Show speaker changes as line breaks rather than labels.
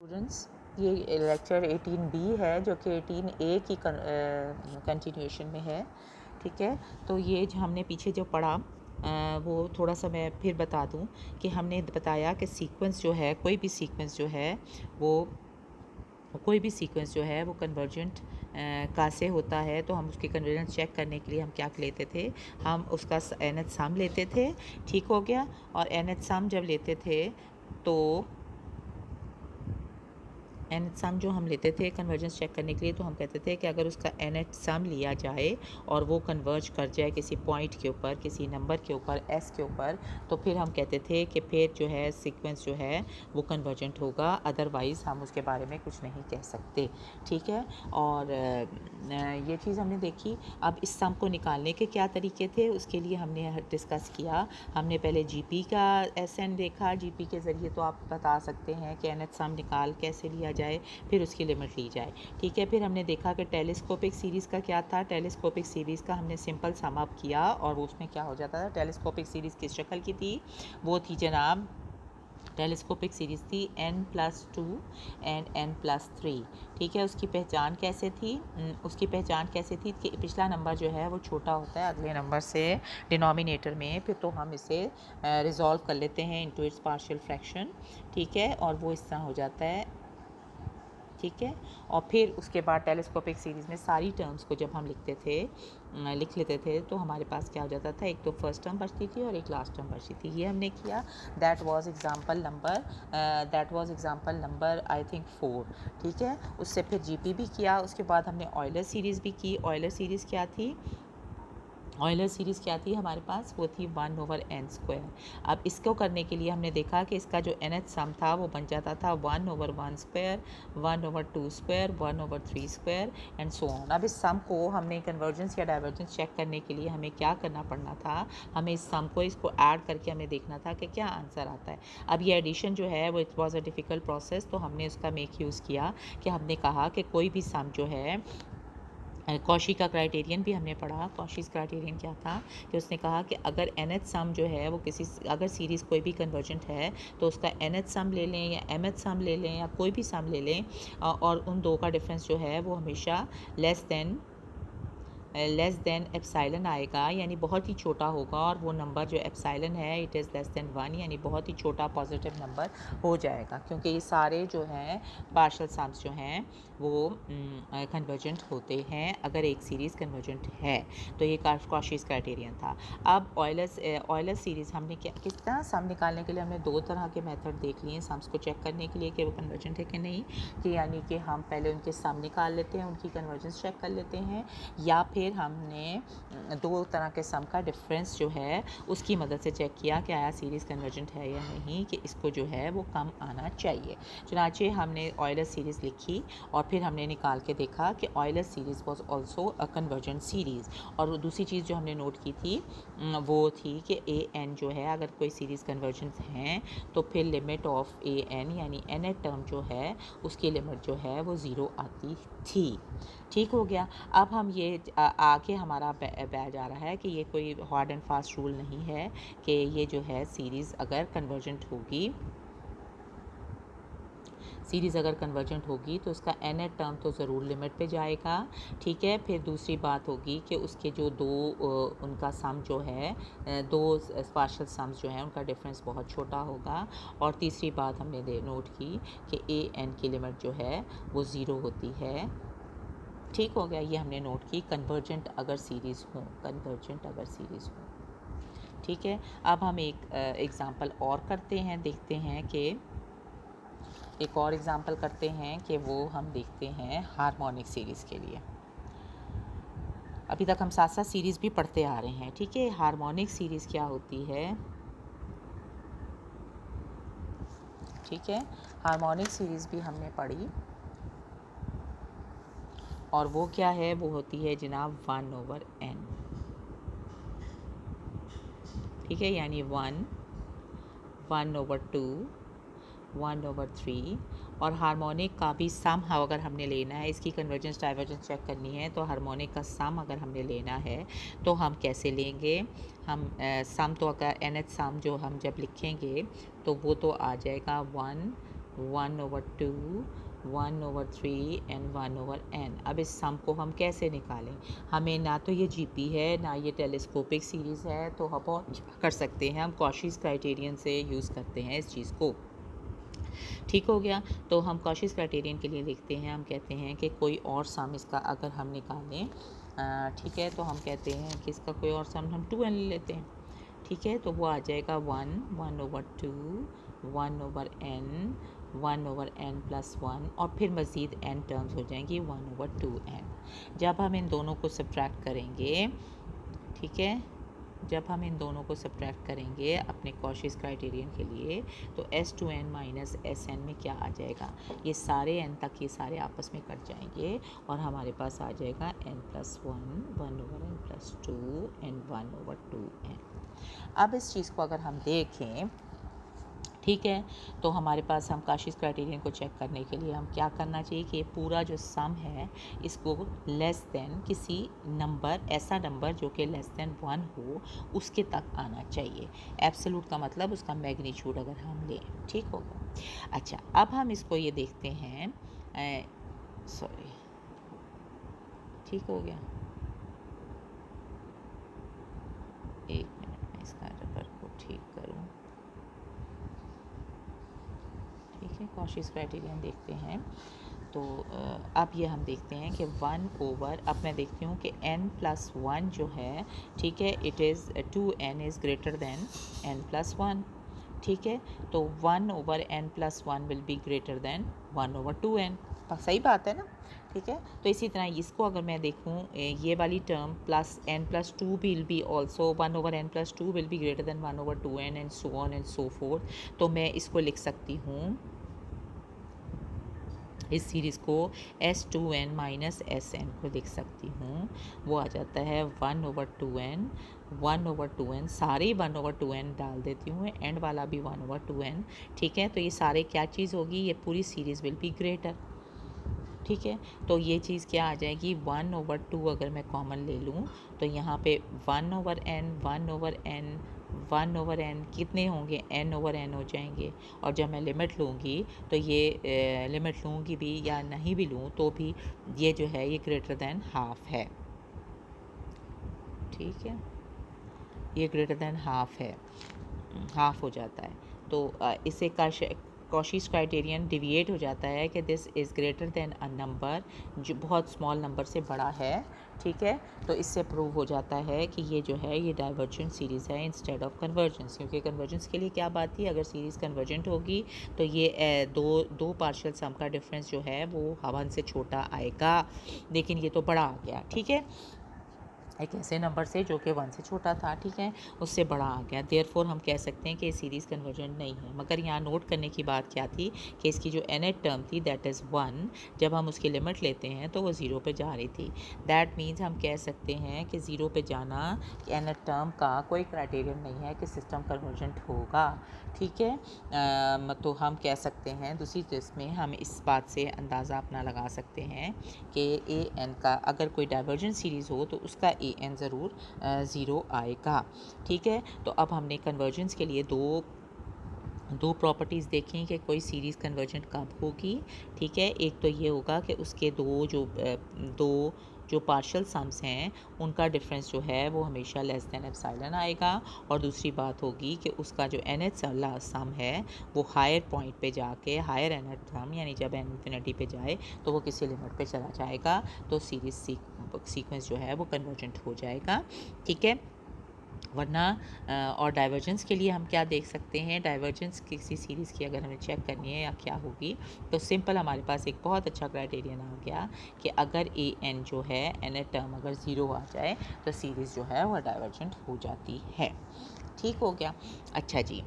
Students, ये lecture 18B है जो कि 18A की कंटिन्यूएशन में है। ठीक है, तो ये जो हमने पीछे जो पढ़ा वो थोड़ा सा मैं फिर बता दूं कि हमने बताया कि सीक्वेंस जो है, कोई भी सीक्वेंस जो है वो कन्वर्जेंट कैसे होता है। तो हम उसकी कन्वर्जेंस चेक करने के लिए हम क्या लेते थे, हम उसका nth सम लेते थे। ठीक हो गया। और nth सम जब लेते थे तो nth सम जो हम लेते थे कन्वर्जेंस चेक करने के लिए, तो हम कहते थे कि अगर उसका nth सम लिया जाए और वो कन्वर्ज कर जाए किसी पॉइंट के ऊपर, किसी नंबर के ऊपर, s के ऊपर, तो फिर हम कहते थे कि फिर जो है सीक्वेंस जो है वो कन्वर्जेंट होगा, अदरवाइज़ हम उसके बारे में कुछ नहीं कह सकते। ठीक है, और ये चीज़ हमने देखी। अब इस सम को निकालने के क्या तरीके थे उसके लिए हमने डिस्कस किया। हमने पहले जीपी का SN देखा। जीपी के ज़रिए तो आप बता सकते हैं कि nth सम निकाल कैसे लिया जाए, फिर उसकी लिमिट ली जाए। ठीक है, फिर हमने देखा कि टेलीस्कोपिक सीरीज़ का क्या था। टेलीस्कोपिक सीरीज़ का हमने सिंपल सम अप किया और उसमें क्या हो जाता था। टेलीस्कोपिक सीरीज़ किस शक्ल की थी, वो थी जनाब, टेलीस्कोपिक सीरीज़ थी n+2 एंड n+3। ठीक है, उसकी पहचान कैसे थी, उसकी पहचान कैसे थी कि पिछला नंबर जो है वो छोटा होता है अगले नंबर से डिनोमिनेटर में, फिर तो हम इसे रिजॉल्व कर लेते हैं इनटू इट्स पार्शियल फ्रैक्शन। ठीक है, और वो इस तरह हो जाता है। ठीक है, और फिर उसके बाद टेलीस्कोपिक सीरीज़ में सारी टर्म्स को जब हम लिख लेते थे तो हमारे पास क्या हो जाता था, एक तो फर्स्ट टर्म बचती थी और एक लास्ट टर्म बचती थी। ये हमने किया। That was example number I think 4। ठीक है, उससे फिर जीपी भी किया। उसके बाद हमने ऑयलर सीरीज़ भी की। ऑयलर सीरीज़ क्या थी हमारे पास, वो थी 1/n²। अब इसको करने के लिए हमने देखा कि इसका जो nth सम था वो बन जाता था 1/1², 1/2², 1/3² एंड सो ऑन। अब इस सम को हमने कन्वर्जेंस या डाइवर्जेंस चेक करने के लिए हमें क्या करना पड़ना था, हमें इस सम को इसको ऐड करके हमें देखना था कि क्या आंसर आता है। अब ये एडिशन जो है वो it was a difficult process, तो हमने उसका मेक यूज़ किया कि हमने कहा कि कोई भी सम जो है, कॉशी का क्राइटेरियन भी हमने पढ़ा। कॉशीज़ क्राइटेरियन क्या था कि उसने कहा कि अगर nth सम जो है वो अगर सीरीज़ कोई भी कन्वर्जेंट है तो उसका nth सम ले लें या mth सम ले लें या कोई भी सम ले लें, और उन दो का डिफरेंस जो है वो हमेशा लेस देन एप्सिलॉन आएगा, यानी बहुत ही छोटा होगा। और वो नंबर जो एप्सिलॉन है इट इज़ लेस देन 1, यानी बहुत ही छोटा पॉजिटिव नंबर हो जाएगा, क्योंकि ये सारे जो हैं पार्शियल सम्स जो हैं वो कन्वर्जेंट होते हैं अगर एक सीरीज़ कन्वर्जेंट है। तो ये कॉशीज़ क्राइटेरियन था। अब ऑयलर सीरीज़ हमने किस तरह सम निकालने के लिए हमने दो तरह के मेथड देख लिए सम्स को चेक करने के लिए कि वो कन्वर्जेंट है कि नहीं। कि यानी कि हम पहले उनके सम निकाल लेते हैं, उनकी कन्वर्जेंस चेक कर लेते हैं, या फिर हमने दो तरह के सम का डिफरेंस जो है उसकी मदद से चेक किया कि आया सीरीज़ कन्वर्जेंट है या नहीं, कि इसको जो है वो कम आना चाहिए। चुनाचे हमने ऑयलर सीरीज़ लिखी और फिर हमने निकाल के देखा कि Euler series was also a convergent series. और दूसरी चीज़ जो हमने नोट की थी वो थी कि an जो है, अगर कोई सीरीज़ कन्वर्जेंट हैं तो फिर लिमिट ऑफ an यानी nth टर्म जो है उसकी लिमिट जो है वो 0 आती थी। ठीक हो गया। अब हम ये आगे हमारा बैच आ रहा है कि ये कोई हार्ड एंड फास्ट रूल नहीं है कि ये जो है सीरीज़ अगर कन्वर्जेंट होगी तो उसका nth टर्म तो ज़रूर लिमिट पे जाएगा। ठीक है, फिर दूसरी बात होगी कि उसके जो उनका सम जो है, दो पार्शियल सम्स जो हैं उनका डिफरेंस बहुत छोटा होगा। और तीसरी बात हमने नोट की कि an की लिमिट जो है वो 0 होती है। ठीक हो गया, ये हमने नोट की कन्वर्जेंट अगर सीरीज़ हो। ठीक है, अब हम एक एग्ज़ाम्पल और करते हैं, देखते हैं कि एक और एग्ज़ाम्पल करते हैं कि वो हम देखते हैं हार्मोनिक सीरीज़ के लिए। अभी तक हम साथ साथ सीरीज़ भी पढ़ते आ रहे हैं। ठीक है, हार्मोनिक सीरीज़ क्या होती है। ठीक है, हार्मोनिक सीरीज़ भी हमने पढ़ी और वो क्या है, वो होती है जनाब 1/n। ठीक है, यानी 1, 1/2, 1/3। और हार्मोनिक का भी सम अगर हमने लेना है, इसकी कन्वर्जेंस डाइवर्जेंस चेक करनी है, तो हार्मोनिक का सम अगर हमने लेना है तो हम कैसे लेंगे। हम सम तो अगर nth सम जो हम जब लिखेंगे तो वो तो आ जाएगा 1 1/2, 1/3 एंड 1/n। अब इस सम को हम कैसे निकालें? हमें ना तो ये जीपी है ना ये टेलीस्कोपिक सीरीज़ है, तो हम और क्या कर सकते हैं, हम कॉशीज़ क्राइटेरियन से यूज़ करते हैं इस चीज़ को। ठीक हो गया। तो हम कॉशीज़ क्राइटेरियन के लिए लिखते हैं, हम कहते हैं कि कोई और सम इसका अगर हम निकालें, ठीक है, तो हम कहते हैं कि इसका कोई और सम हम 2n ले लेते हैं। ठीक है, तो वो आ जाएगा 1/2, 1/n, 1/n+1 और फिर मज़ीद n टर्म्स हो जाएंगी 1/2n। जब हम इन दोनों को सब्ट्रैक्ट करेंगे, ठीक है, जब हम इन दोनों को सब्ट्रैक्ट करेंगे अपने कॉशीज़ क्राइटेरियन के लिए, तो S2n माइनस Sn में क्या आ जाएगा, ये सारे n तक ये सारे आपस में कट जाएंगे और हमारे पास आ जाएगा n+1, 1/n+2 एंड 1/2n। अब इस चीज़ को अगर हम देखें, ठीक है, तो हमारे पास हम कॉशीज़ क्राइटेरियन को चेक करने के लिए हम क्या करना चाहिए कि पूरा जो सम है इसको लेस देन किसी नंबर, ऐसा नंबर जो कि लेस देन 1 हो, उसके तक आना चाहिए। एब्सोल्यूट का मतलब उसका मैग्नीट्यूड अगर हम लें, ठीक होगा। अच्छा, अब हम इसको ये देखते हैं, सॉरी, ठीक हो गया, एक मिनट में इसका रबर को ठीक करूँ। ठीक है, कॉशीज़ क्राइटेरियन देखते हैं। तो अब ये हम देखते हैं कि 1/, अब मैं देखती हूँ कि n+1 जो है, ठीक है, it is 2n is greater than n+1। ठीक है, तो 1/n+1 will be greater than 1/2n। सही बात है ना? ठीक है, तो इसी तरह इसको अगर मैं देखूँ, ये वाली term plus n+2 will be also 1/n+2 will be greater than 1/2n and so on and so fourth. तो मैं इसको लिख सकती हूँ, इस सीरीज़ को S2n माइनस Sn को लिख सकती हूँ। वो आ जाता है 1/2n, 1/2n, सारे 1/2n डाल देती हूँ, एंड वाला भी 1/2n। ठीक है, तो ये सारे क्या चीज़ होगी, ये पूरी सीरीज़ विल बी ग्रेटर। ठीक है, तो ये चीज़ क्या आ जाएगी, 1/2 अगर मैं कॉमन ले लूँ तो यहाँ पे 1/n, 1/n, 1/n कितने होंगे, n/n हो जाएंगे। और जब मैं लिमिट लूँगी तो ये लिमिट लूँगी भी या नहीं भी लूँ तो भी ये जो है ये ग्रेटर दैन हाफ है। ठीक है, ये ग्रेटर दैन हाफ है, हाफ हो जाता है। तो इसे कॉशीज़ क्राइटेरियन डिविएट हो जाता है कि this is greater than a number, जो बहुत स्मॉल नंबर से बड़ा है। ठीक है, तो इससे प्रूव हो जाता है कि ये जो है ये डाइवर्जेंट सीरीज़ है इंस्टेड ऑफ कन्वर्जेंस। क्योंकि कन्वर्जेंस के लिए क्या बात थी, अगर सीरीज़ कन्वर्जेंट होगी तो ये दो पार्शियल सम का डिफरेंस जो है वो 1 से छोटा आएगा, लेकिन ये तो बड़ा आ गया। ठीक है, एक ऐसे नंबर से जो कि 1 से छोटा था, ठीक है, उससे बड़ा आ गया। देयरफॉर हम कह सकते हैं कि सीरीज़ कन्वर्जेंट नहीं है। मगर यहाँ नोट करने की बात क्या थी कि इसकी जो nth टर्म थी दैट इज़ 1, जब हम उसकी लिमिट लेते हैं तो वो 0 पे जा रही थी। दैट मीन्स हम कह सकते हैं कि 0 पे जाना nth टर्म का कोई क्राइटेरियन नहीं है कि सिस्टम कन्वर्जेंट होगा। ठीक है, तो हम कह सकते हैं दूसरी चीज़ में हम इस बात से अंदाज़ा अपना लगा सकते हैं कि an का अगर कोई डाइवर्जेंट सीरीज़ हो तो उसका an ज़रूर 0 आएगा। ठीक है, तो अब हमने कन्वर्जेंस के लिए दो प्रॉपर्टीज़ देखी कि कोई सीरीज़ कन्वर्जेंट कब होगी। ठीक है, एक तो ये होगा कि उसके दो जो पार्शियल सम्स हैं उनका डिफरेंस जो है वो हमेशा लेस दैन एप्सिलॉन आएगा। और दूसरी बात होगी कि उसका जो nth सम है वो हायर पॉइंट पे जाके, हायर nth सम यानी जब n इन्फिनिटी पे जाए तो वो किसी लिमिट पे चला जाएगा, तो सीरीज़ सीक्वेंस जो है वो कन्वर्जेंट हो जाएगा। ठीक है, वरना और डाइवर्जेंस के लिए हम क्या देख सकते हैं, डाइवर्जेंस किसी सीरीज़ की अगर हमें चेक करनी है या क्या होगी, तो सिंपल हमारे पास एक बहुत अच्छा क्राइटेरियन आ गया कि अगर an जो है nth टर्म अगर 0 आ जाए तो सीरीज़ जो है वह डाइवर्जेंट हो जाती है। ठीक हो गया। अच्छा जी,